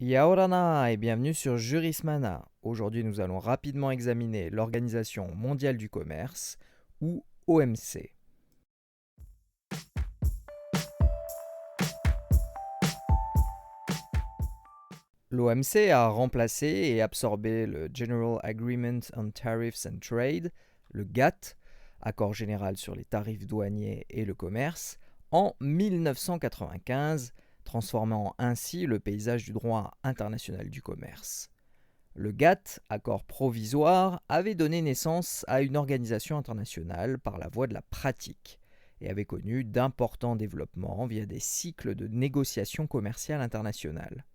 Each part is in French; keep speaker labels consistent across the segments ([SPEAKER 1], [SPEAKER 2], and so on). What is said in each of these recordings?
[SPEAKER 1] Yaorana et bienvenue sur Jurismana. Aujourd'hui, nous allons rapidement examiner l'Organisation mondiale du commerce, ou OMC. L'OMC a remplacé et absorbé le General Agreement on Tariffs and Trade, le GATT, Accord général sur les tarifs douaniers et le commerce, en 1995, transformant ainsi le paysage du droit international du commerce. Le GATT, accord provisoire, avait donné naissance à une organisation internationale par la voie de la pratique et avait connu d'importants développements via des cycles de négociations commerciales internationales.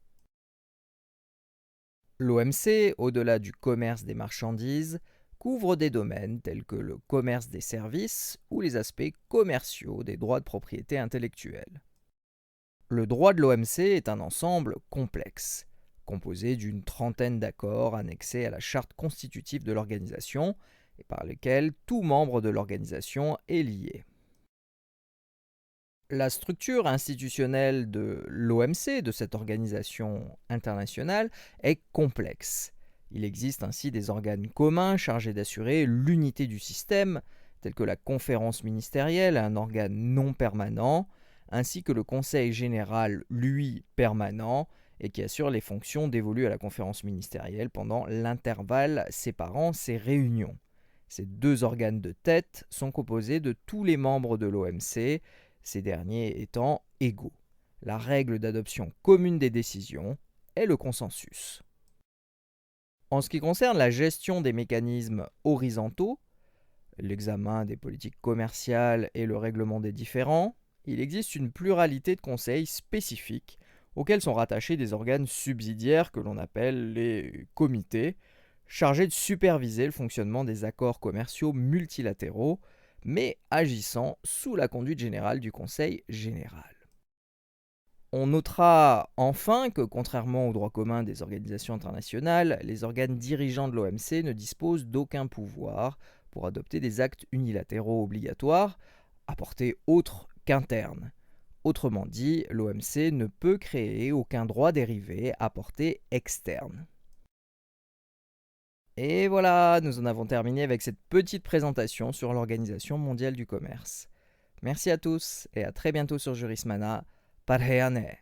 [SPEAKER 1] L'OMC, au-delà du commerce des marchandises, couvre des domaines tels que le commerce des services ou les aspects commerciaux des droits de propriété intellectuelle. Le droit de l'OMC est un ensemble complexe, composé d'une trentaine d'accords annexés à la charte constitutive de l'organisation et par lesquels tout membre de l'organisation est lié. La structure institutionnelle de l'OMC, de cette organisation internationale, est complexe. Il existe ainsi des organes communs chargés d'assurer l'unité du système, tels que la conférence ministérielle, un organe non permanent, ainsi que le Conseil général, lui, permanent, et qui assure les fonctions dévolues à la conférence ministérielle pendant l'intervalle séparant ces réunions. Ces deux organes de tête sont composés de tous les membres de l'OMC, ces derniers étant égaux. La règle d'adoption commune des décisions est le consensus. En ce qui concerne la gestion des mécanismes horizontaux, l'examen des politiques commerciales et le règlement des différends, il existe une pluralité de conseils spécifiques auxquels sont rattachés des organes subsidiaires que l'on appelle les comités, chargés de superviser le fonctionnement des accords commerciaux multilatéraux, mais agissant sous la conduite générale du Conseil général. On notera enfin que, contrairement au droit commun des organisations internationales, les organes dirigeants de l'OMC ne disposent d'aucun pouvoir pour adopter des actes unilatéraux obligatoires à portée autre qu'interne. Autrement dit, l'OMC ne peut créer aucun droit dérivé à portée externe. Et voilà, nous en avons terminé avec cette petite présentation sur l'Organisation mondiale du commerce. Merci à tous et à très bientôt sur Jurismana. Parheane.